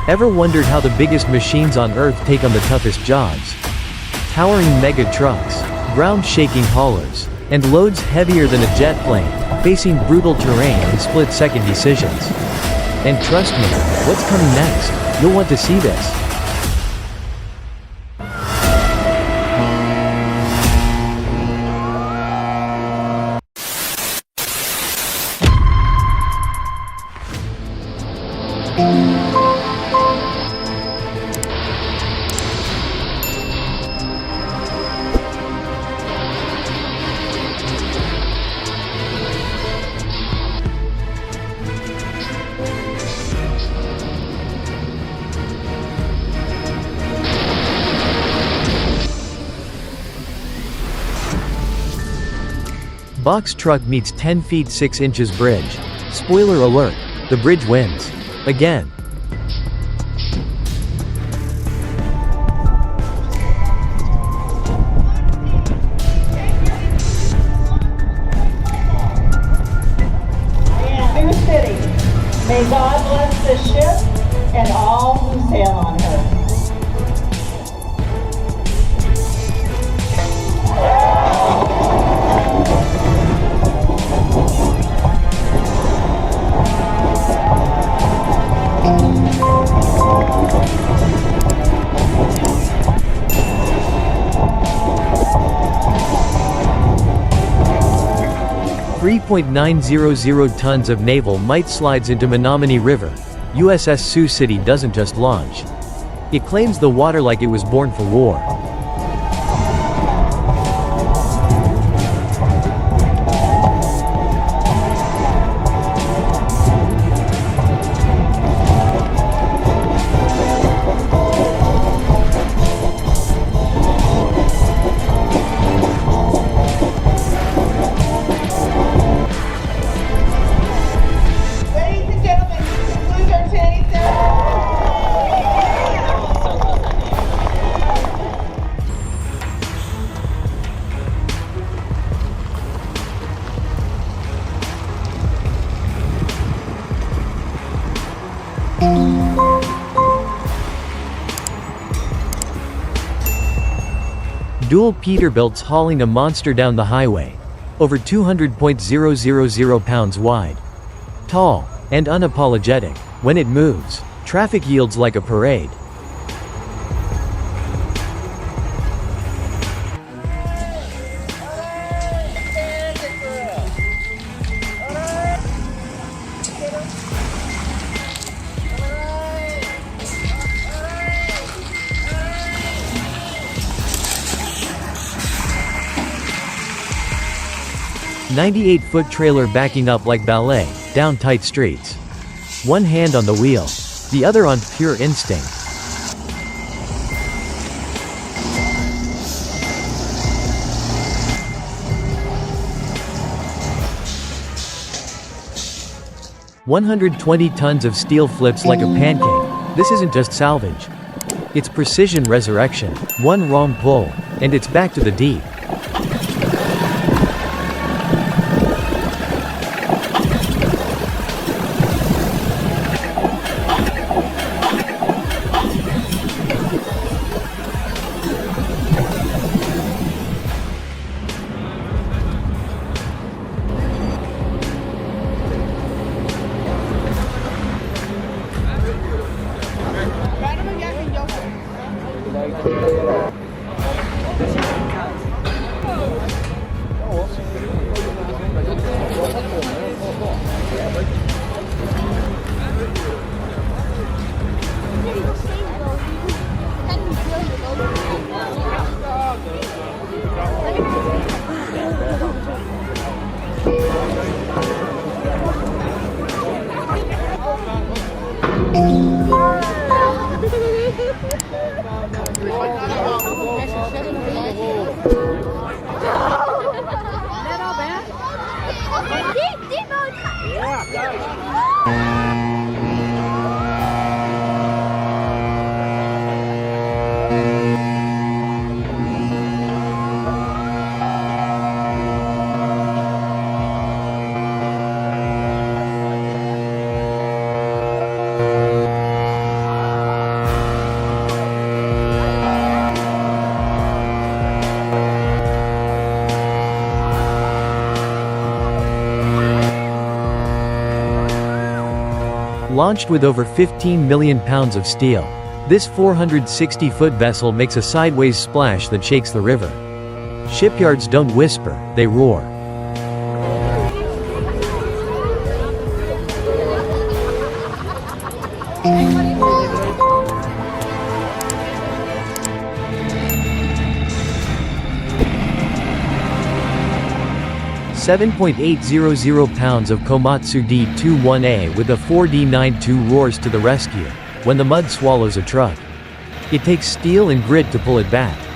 Ever wondered how the biggest machines on Earth take on the toughest jobs? Towering mega trucks, ground-shaking haulers, and loads heavier than a jet plane, facing brutal terrain and split-second decisions. And trust me, what's coming next? You'll want to see this. Box truck meets 10 feet 6 inches bridge. Spoiler alert, the bridge wins. Again. Sioux City. May God bless this ship and all who sail on her. 3.900 tons of naval might slides into Menominee River. USS Sioux City doesn't just launch. It claims the water like it was born for war. Dual Peterbilts hauling a monster down the highway. Over 200.000 pounds wide. Tall, and unapologetic. When it moves, traffic yields like a parade. "98-foot trailer backing up like ballet, down tight streets. One hand on the wheel, the other on pure instinct. "120 tons of steel flips like a pancake. This isn't just salvage. It's precision resurrection. One wrong pull, and it's back to the deep. Launched with over 15 million pounds of steel, this 460-foot vessel makes a sideways splash that shakes the river. Shipyards don't whisper, they roar. £7.800 of Komatsu D21A with a 4D92 roars to the rescue when the mud swallows a truck. It takes steel and grit to pull it back.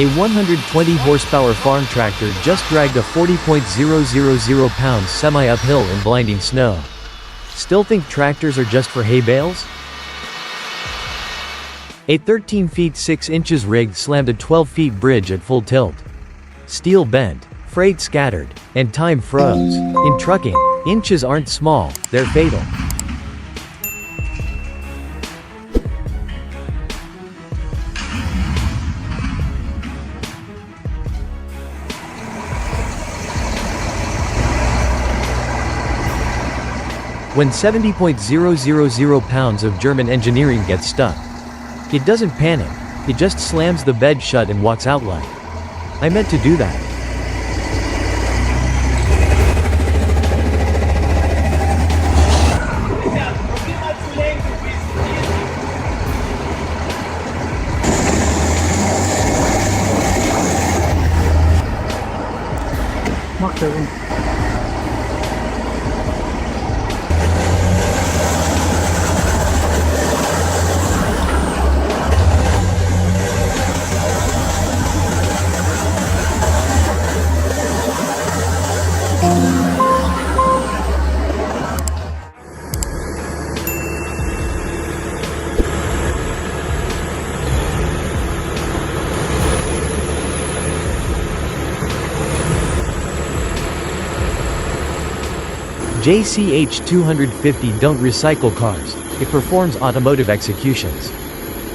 A 120 horsepower farm tractor just dragged a 40.000 pounds semi uphill in blinding snow. Still think tractors are just for hay bales? A 13 feet 6 inches rig slammed a 12 feet bridge at full tilt. Steel bent, freight scattered, and time froze. In trucking, inches aren't small, they're fatal. When 70.000 pounds of German engineering gets stuck, it doesn't panic, it just slams the bed shut and walks out like, I meant to do that. JCH 250 don't recycle cars, it performs automotive executions.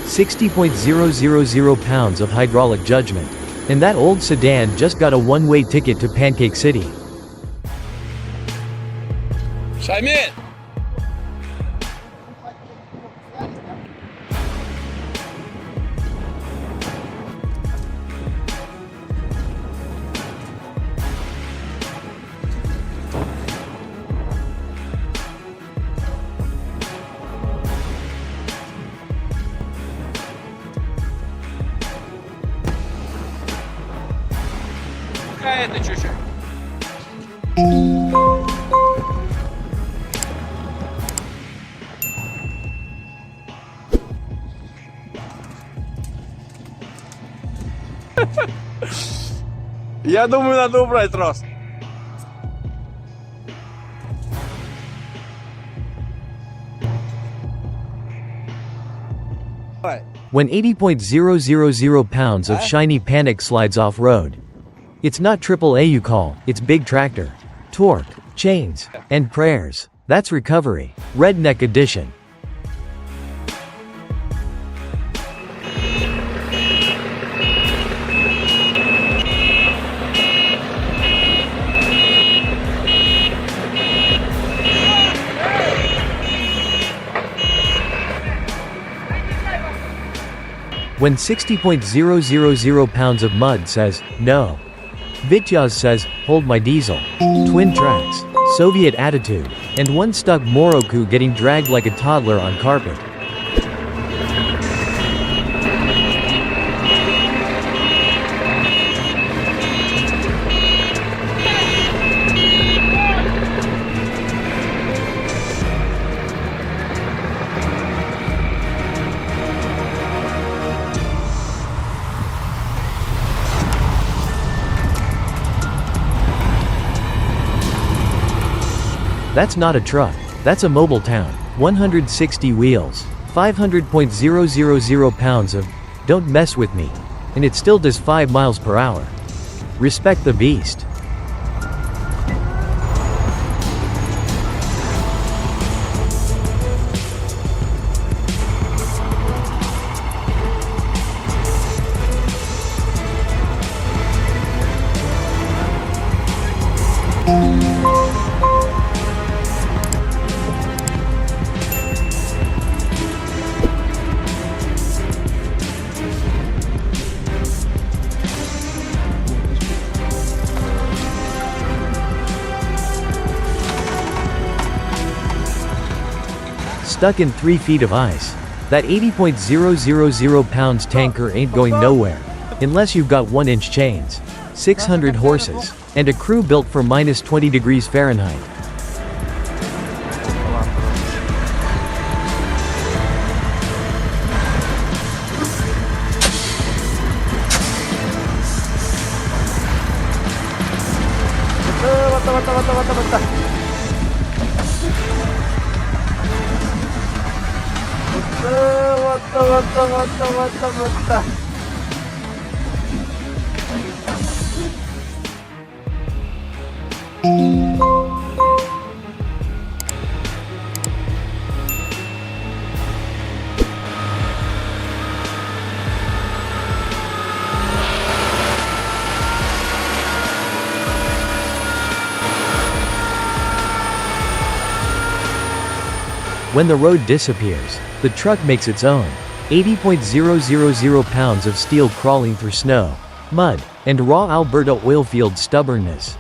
60.000 pounds of hydraulic judgment. And that old sedan just got a one-way ticket to Pancake City. Chime in! Это чуть-чуть. Я думаю, надо убрать трос. When 80.000 pounds of shiny panic slides off-road, it's not AAA you call, it's big tractor. Torque, chains, and prayers. That's recovery. Redneck edition. When 60.000 pounds of mud says, no. Vityaz says, hold my diesel. Twin tracks, Soviet attitude, and one stuck Moroku getting dragged like a toddler on carpet. That's not a truck, that's a mobile town. 160 wheels, 500.000 pounds of, don't mess with me. And it still does 5 miles per hour. Respect the beast. Stuck in 3 feet of ice. That 80.000 pounds tanker ain't going nowhere. Unless you've got 1-inch chains, 600 horses, and a crew built for minus 20 degrees Fahrenheit. When the road disappears, the truck makes its own. 80.000 pounds of steel crawling through snow, mud, and raw Alberta oilfield stubbornness.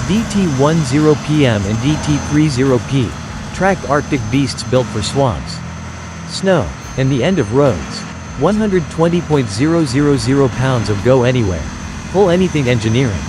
DT10PM and DT30P, tracked Arctic beasts built for swamps, snow, and the end of roads. 120.000 pounds of go anywhere. Full anything engineering.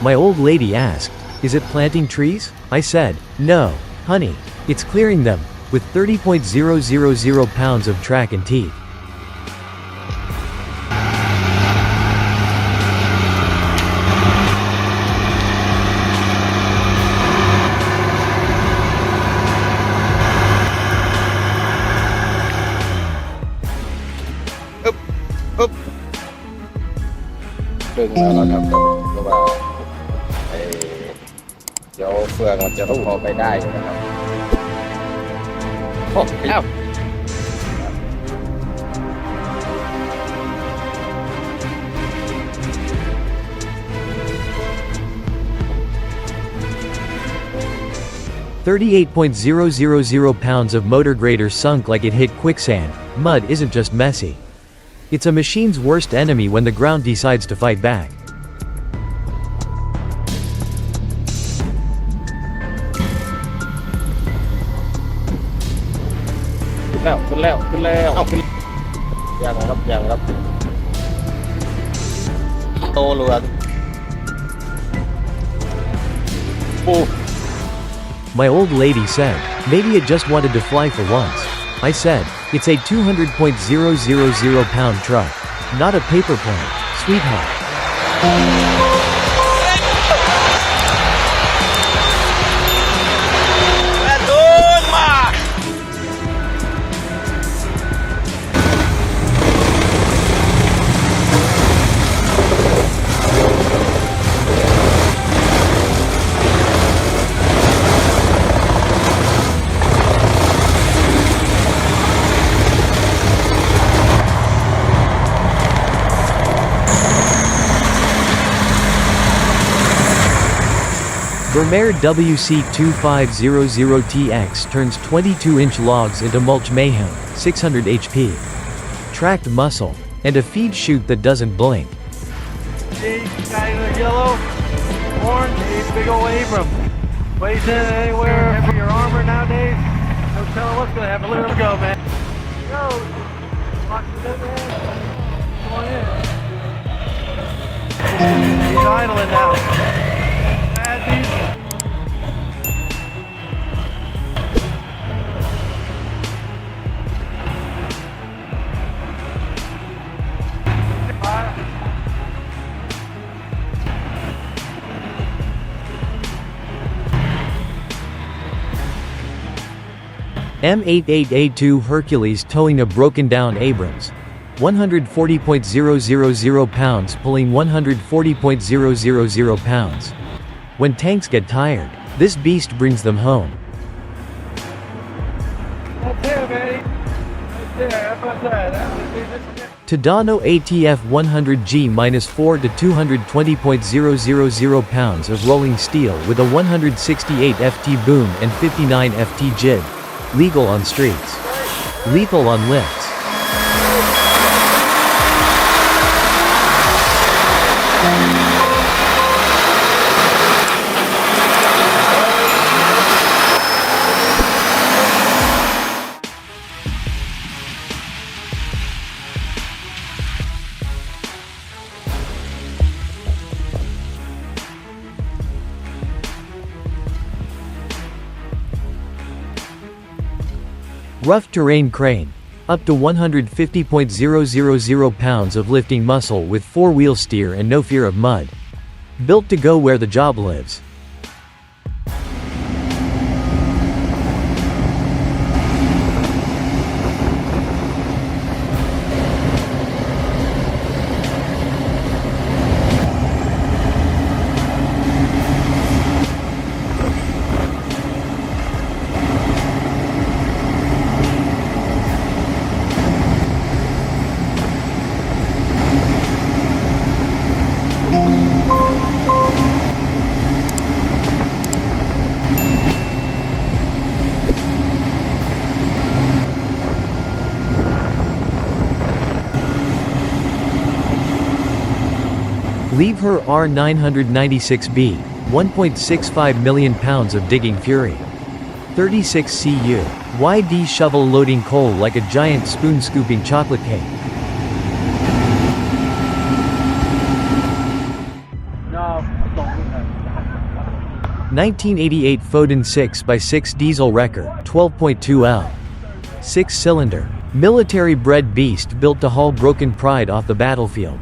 My old lady asked, "Is it planting trees?" I said, "No, honey, it's clearing them," with 30.000 pounds of track and teeth. ครึ่งแล้วนะครับเพราะว่าไอ้เดี๋ยวเฟืองมันจะพอไปได้นะครับโอ้แล้ว 38.000 pounds of motor grader sunk like it hit quicksand. Mud isn't just messy. It's a machine's worst enemy when the ground decides to fight back.ขึ้นแล้วยังครับโตเรือปู My old lady said, maybe it just wanted to fly for once. I said, it's a 200.000 pound truck. Not a paper plane, sweetheart. Vermeer WC2500TX turns 22-inch logs into mulch mayhem, 600 HP. Tracked muscle. And a feed chute that doesn't blink. Hey, guy in the yellow, orange, he's big ol' Abram. Weighs in anywhere for your armor nowadays. No telling what's gonna happen. Let him go, man. Go. Watch it, man. Come on in. He's idling now. M88A2 Hercules towing a broken-down Abrams. 140.000 pounds pulling 140.000 pounds. When tanks get tired, this beast brings them home. Right there, man. Right there. How about that? Tadano ATF 100G-4 to 220.000 pounds of rolling steel with a 168 FT boom and 59 FT jib. Legal on streets. Lethal on lifts. Rough terrain crane. Up to 150.000 pounds of lifting muscle with four-wheel steer and no fear of mud. Built to go where the job lives. Leave her R996B, 1.65 million pounds of digging fury. 36 cu. YD shovel loading coal like a giant spoon scooping chocolate cake. No, don't do that. 1988 Foden 6x6 diesel wrecker, 12.2 L. 6-cylinder. Military-bred beast built to haul broken pride off the battlefield.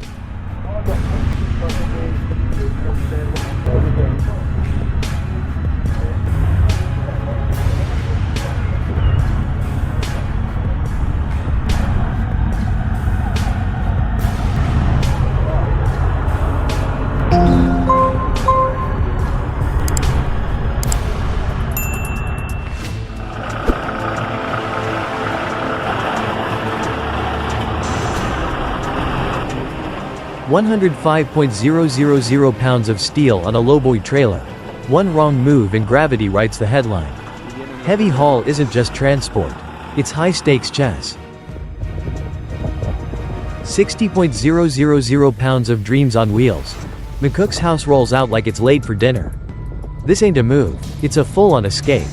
105.000 pounds of steel on a lowboy trailer. One wrong move and gravity writes the headline. Heavy haul isn't just transport. It's high-stakes chess. 60.000 pounds of dreams on wheels. McCook's house rolls out like it's late for dinner. This ain't a move, it's a full-on escape.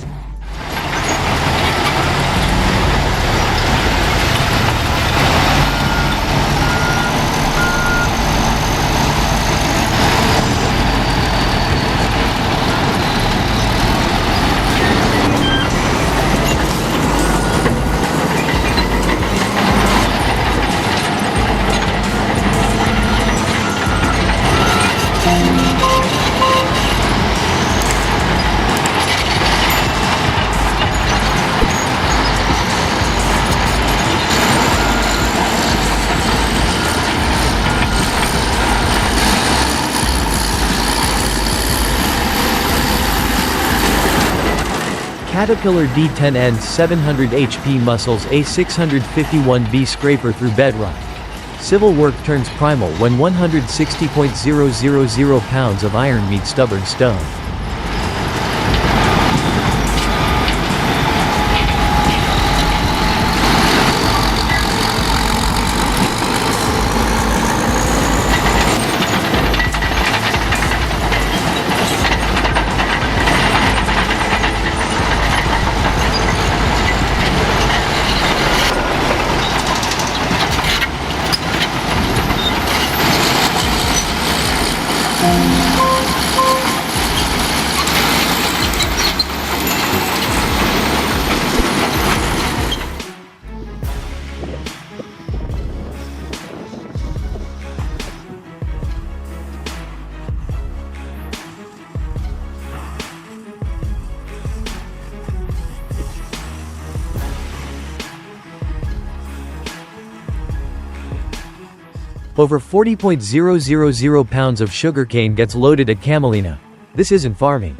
Caterpillar D10N 700 HP muscles a 651B scraper through bedrock. Civil work turns primal when 160.000 pounds of iron meets stubborn stone. Over 40.000 pounds of sugarcane gets loaded at Camelina. This isn't farming.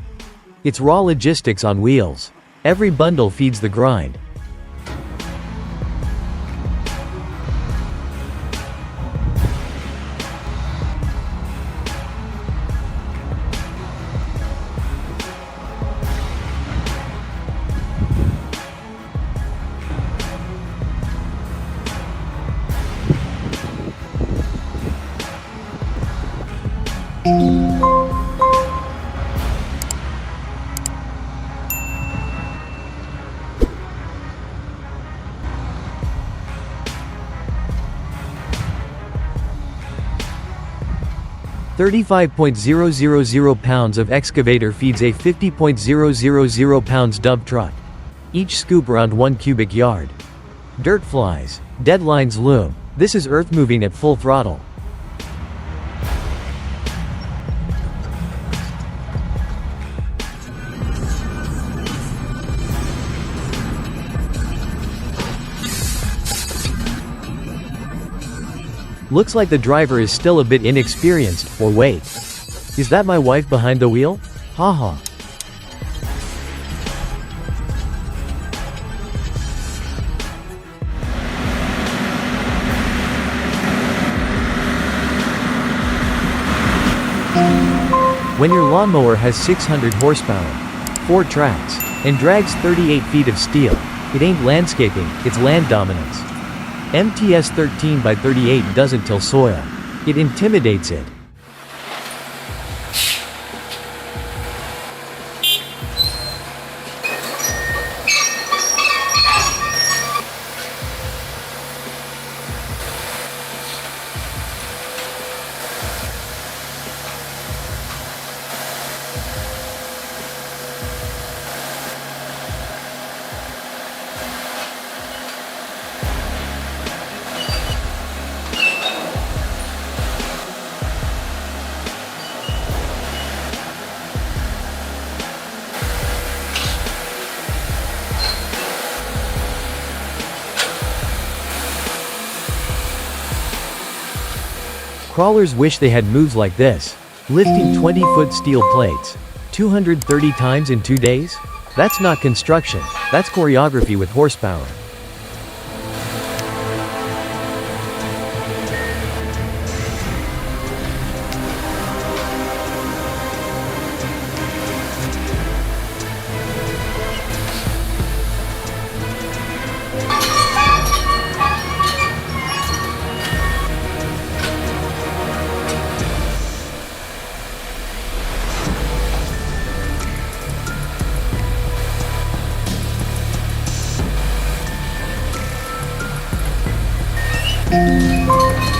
It's raw logistics on wheels. Every bundle feeds the grind. $35.000 pounds of excavator feeds a 50.000 pounds dump truck. Each scoop around 1 cubic yard. Dirt flies. Deadlines loom. This is earth moving at full throttle. Looks like the driver is still a bit inexperienced, or wait. Is that my wife behind the wheel? Haha. When your lawnmower has 600 horsepower, 4 tracks, and drags 38 feet of steel, it ain't landscaping, it's land dominance. MTS 13x38 doesn't till soil. It intimidates it. Crawlers wish they had moves like this. Lifting 20-foot steel plates 230 times in 2 days? That's not construction, that's choreography with horsepower. Bye.